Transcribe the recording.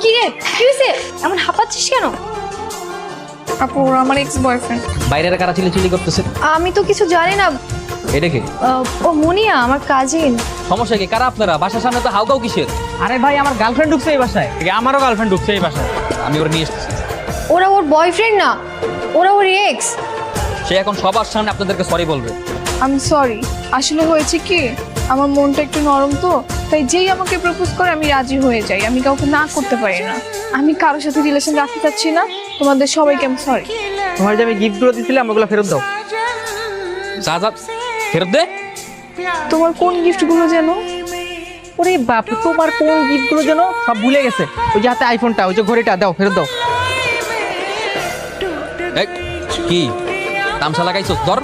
কি রে, কি হয়েছে? এমন হাঁপাচ্ছিস কেন? আপু ওরা আমার এক্স বয়ফ্রেন্ড। বাইরের কারা চিলি করতেছে? আমি তো কিছু জানি না। এটা কি? ও মুনিয়া, আমার কাজিন। সমস্যা কি? কারা আপনারা? বাসার সামনে তো হাউকাউ কিসের? আরে ভাই, আমার গার্লফ্রেন্ড ঢুকছে এই বাসায়। আমারও গার্লফ্রেন্ড ঢুকছে এই বাসায়। আমি ওরা নিয়ে এসেছি। ওরা ওর বয়ফ্রেন্ড না, ওরা ওর এক্স। সে এখন সবার সামনে আপনাদেরকে সরি বলবে। আমি সরি, আসলে হয়েছে কি আমার মনটা একটু নরম তো, তাই যেই আমাকে প্রপোজ করে আমি রাজি হয়ে যাই, আমি কাউকে না করতে পারি না। আমি কারোর সাথে রিলেশন রাখতে চাচ্ছি না, তোমাদের সবাইকে আমি সরি। তোমার যে আমি গিফটগুলো দিয়েছিলাম ওগুলো ফেরত দাও। যা যা, ফেরত দে। তোমার কোন গিফটগুলো যেন? ওরে বাপ, তোমার কোন গিফটগুলো যেন সব ভুলে গেছে। ওই যে হাতে আইফোনটা, ওই যে ঘড়িটা দাও, ফেরত দাও। এই, কি তামসা লাগাইছস? ধর।